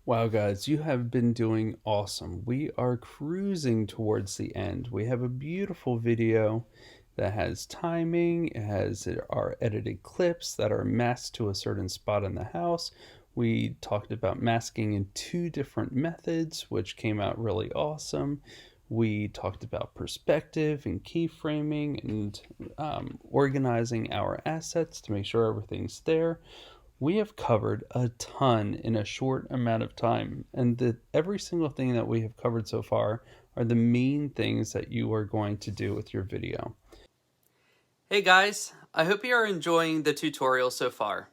Wow, guys, you have been doing awesome. We are cruising towards the end. We have a beautiful video that has timing, it has our edited clips that are masked to a certain spot in the house. We talked about masking in two different methods, which came out really awesome. We talked about perspective and keyframing and organizing our assets to make sure everything's there. We have covered a ton in a short amount of time, and every single thing that we have covered so far are the main things that you are going to do with your video. Hey guys, I hope you are enjoying the tutorial so far.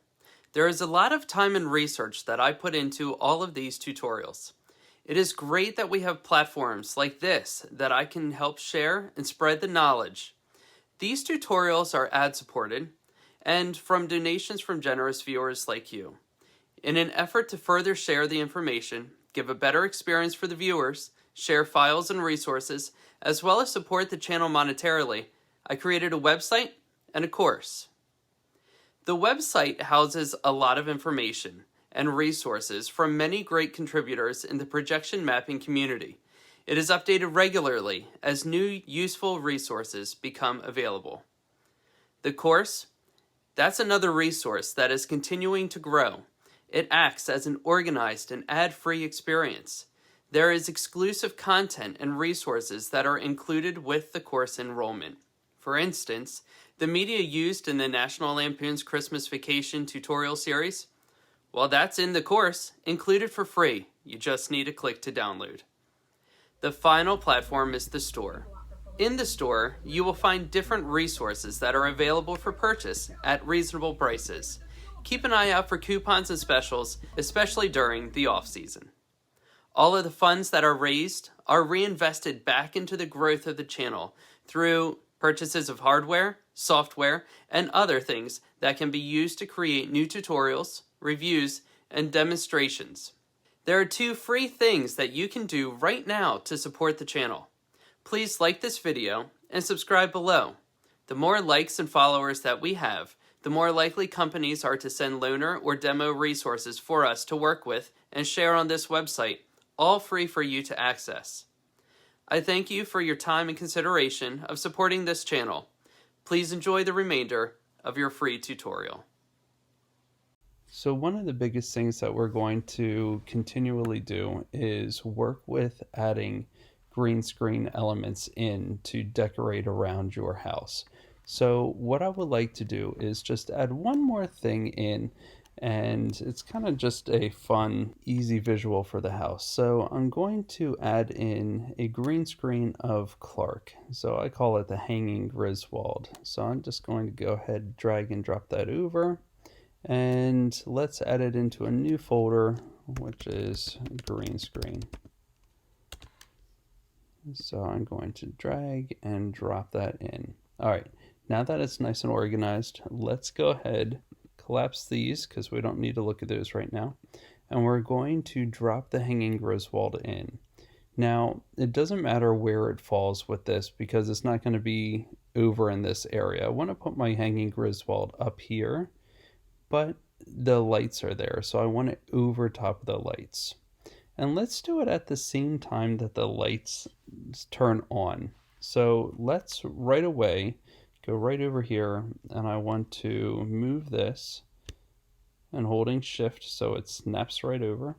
There is a lot of time and research that I put into all of these tutorials. It is great that we have platforms like this that I can help share and spread the knowledge. These tutorials are ad supported and from donations from generous viewers like you. In an effort to further share the information, give a better experience for the viewers, share files and resources, as well as support the channel monetarily, I created a website and a course. The website houses a lot of information and resources from many great contributors in the projection mapping community. It is updated regularly as new useful resources become available. The course, that's another resource that is continuing to grow. It acts as an organized and ad-free experience. There is exclusive content and resources that are included with the course enrollment. For instance, the media used in the National Lampoon's Christmas Vacation tutorial series, well, that's in the course, included for free. You just need to click to download. The final platform is the store. In the store, you will find different resources that are available for purchase at reasonable prices. Keep an eye out for coupons and specials, especially during the off-season. All of the funds that are raised are reinvested back into the growth of the channel through purchases of hardware, software, and other things that can be used to create new tutorials, reviews, and demonstrations. There are 2 free things that you can do right now to support the channel. Please like this video and subscribe below. The more likes and followers that we have, the more likely companies are to send loaner or demo resources for us to work with and share on this website, all free for you to access. I thank you for your time and consideration of supporting this channel. Please enjoy the remainder of your free tutorial. So one of the biggest things that we're going to continually do is work with adding green screen elements in to decorate around your house. So what I would like to do is just add one more thing in, and it's kind of just a fun, easy visual for the house. So I'm going to add in a green screen of Clark. So I call it the Hanging Griswold. So I'm just going to go ahead, drag and drop that over, and let's add it into a new folder, which is green screen. So I'm going to drag and drop that in. All right, now that it's nice and organized, let's go ahead, collapse these because we don't need to look at those right now. And we're going to drop the Hanging Griswold in. Now, it doesn't matter where it falls with this because it's not going to be over in this area. I want to put my Hanging Griswold up here, but the lights are there, so I want it over top of the lights. And let's do it at the same time that the lights turn on. So let's right away go right over here, and I want to move this and holding shift so it snaps right over,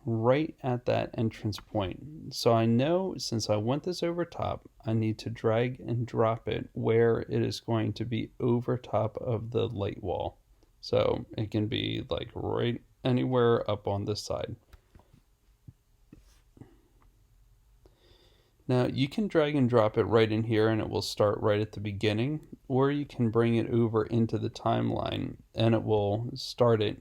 right at that entrance point. So I know since I want this over top, I need to drag and drop it where it is going to be over top of the light wall. So it can be like right anywhere up on this side. Now you can drag and drop it right in here and it will start right at the beginning, or you can bring it over into the timeline and it will start it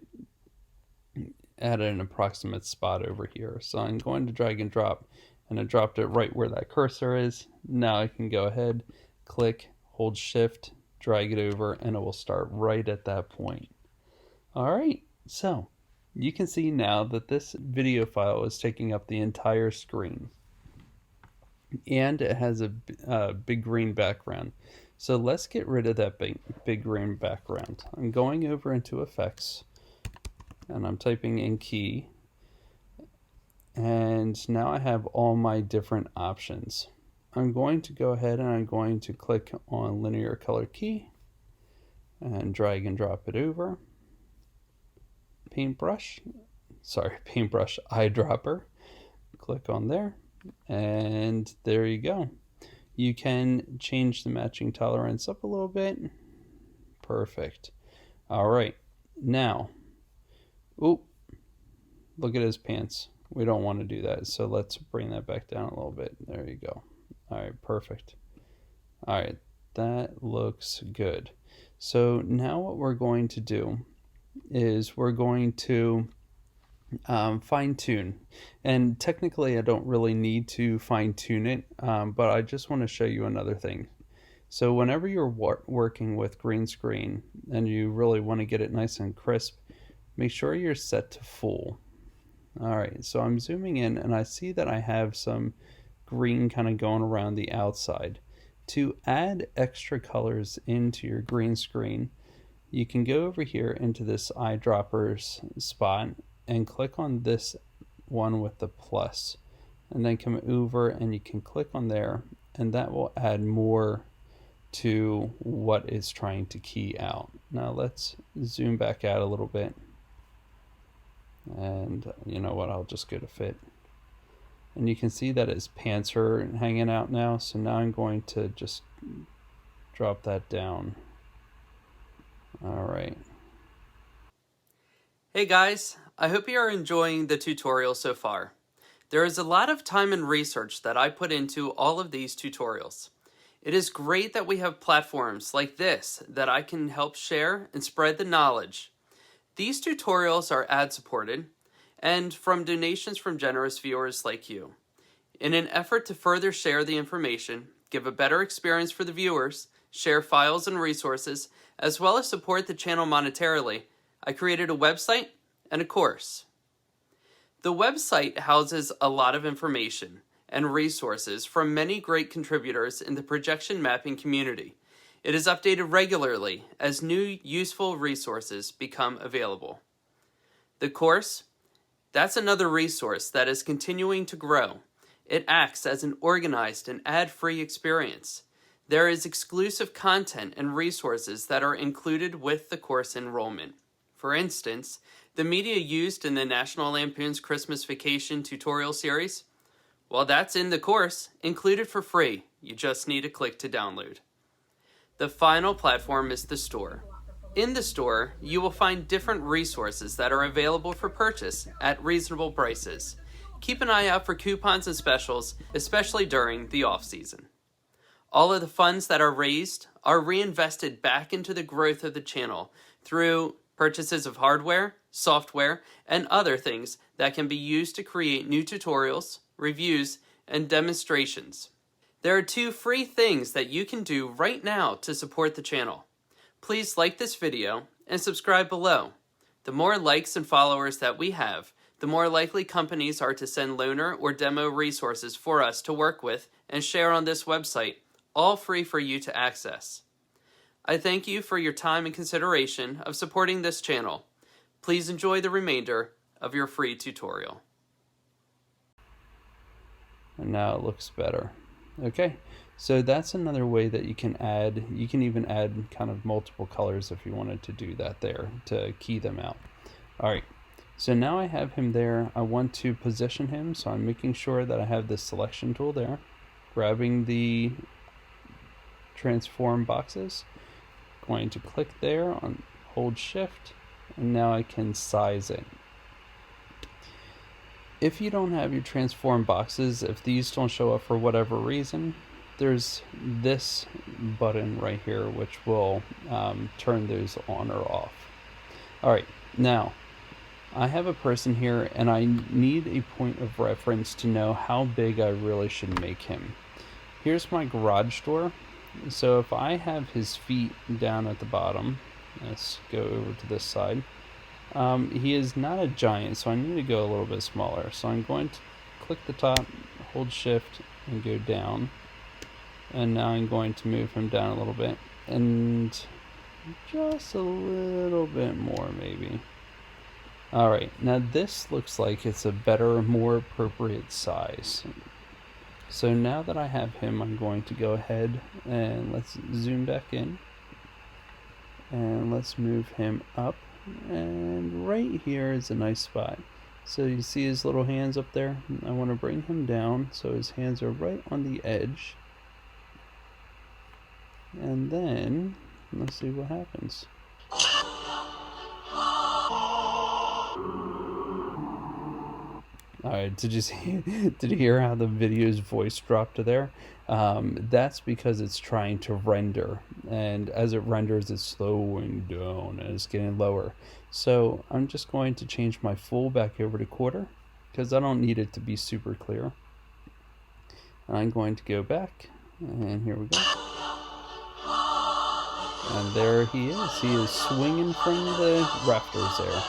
at an approximate spot over here. So I'm going to drag and drop, and I dropped it right where that cursor is. Now I can go ahead, click, hold shift, drag it over, and it will start right at that point. All right, so you can see now that this video file is taking up the entire screen, and it has a big green background. So let's get rid of that big green background. I'm going over into effects and I'm typing in key, And now I have all my different options. I'm going to go ahead and I'm going to click on linear color key and drag and drop it over. Paintbrush eyedropper. Click on there, and there you go. You can change the matching tolerance up a little bit. Perfect. All right, now, look at his pants. We don't want to do that, so let's bring that back down a little bit. There you go. All right, perfect. All right, that looks good. So now what we're going to do is we're going to fine tune. And technically, I don't really need to fine tune it, but I just want to show you another thing. So, whenever you're working with green screen and you really want to get it nice and crisp, make sure you're set to full. All right, so I'm zooming in and I see that I have some green kind of going around the outside. To add extra colors into your green screen, you can go over here into this eyedroppers spot and click on this one with the plus, and then come over and you can click on there, and that will add more to what it's trying to key out. Now let's zoom back out a little bit, and you know what, I'll just go to fit, and you can see that his pants are hanging out now. So now I'm going to just drop that down. All right. Hey guys, I hope you are enjoying the tutorial so far. There is a lot of time and research that I put into all of these tutorials. It is great that we have platforms like this that I can help share and spread the knowledge. These tutorials are ad supported and from donations from generous viewers like you. In an effort to further share the information, give a better experience for the viewers, share files and resources, as well as support the channel monetarily, I created a website and a course. The website houses a lot of information and resources from many great contributors in the projection mapping community. It is updated regularly as new useful resources become available. The course, that's another resource that is continuing to grow. It acts as an organized and ad-free experience. There is exclusive content and resources that are included with the course enrollment. For instance, the media used in the National Lampoon's Christmas Vacation tutorial series, well, that's in the course, included for free. You just need to click to download. The final platform is the store. In the store, you will find different resources that are available for purchase at reasonable prices. Keep an eye out for coupons and specials, especially during the off-season. All of the funds that are raised are reinvested back into the growth of the channel through purchases of hardware, software, and other things that can be used to create new tutorials, reviews, and demonstrations. There are 2 free things that you can do right now to support the channel. Please like this video and subscribe below. The more likes and followers that we have, the more likely companies are to send loaner or demo resources for us to work with and share on this website, all free for you to access. I thank you for your time and consideration of supporting this channel. Please enjoy the remainder of your free tutorial. And now it looks better. Okay, so that's another way that you can add. You can even add kind of multiple colors if you wanted to do that there to key them out. All right, so now I have him there. I want to position him, so I'm making sure that I have the selection tool there, grabbing the transform boxes, going to click there on hold shift, and now I can size it. If you don't have your transform boxes, if these don't show up for whatever reason, there's this button right here which will turn those on or off. Alright, now I have a person here and I need a point of reference to know how big I really should make him. Here's my garage door. So if I have his feet down at the bottom, let's go over to this side. He is not a giant, so I need to go a little bit smaller. So I'm going to click the top, hold shift, and go down. And now I'm going to move him down a little bit. And just a little bit more, maybe. All right, now this looks like it's a better, more appropriate size. So now that I have him, I'm going to go ahead and let's zoom back in. And let's move him up. And right here is a nice spot. So you see his little hands up there? I want to bring him down so his hands are right on the edge. And then, let's see what happens. All right, did you hear how the video's voice dropped to there? That's because it's trying to render, and as it renders, it's slowing down and it's getting lower. So I'm just going to change my full back over to quarter because I don't need it to be super clear. I'm going to go back, and here we go. And there he is. He is swinging from the rafters there.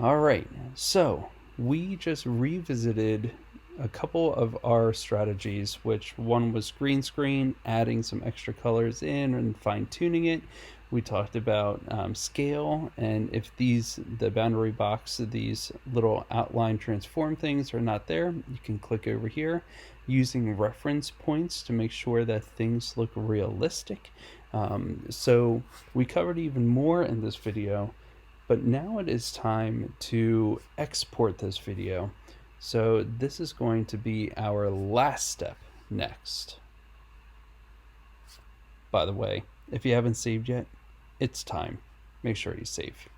All right, so we just revisited a couple of our strategies, which one was green screen, adding some extra colors in and fine tuning it. We talked about scale, and if the boundary box, these little outline transform things are not there, you can click over here using reference points to make sure that things look realistic. So we covered even more in this video, but now it is time to export this video. So this is going to be our last step next. By the way, if you haven't saved yet, it's time. Make sure you save.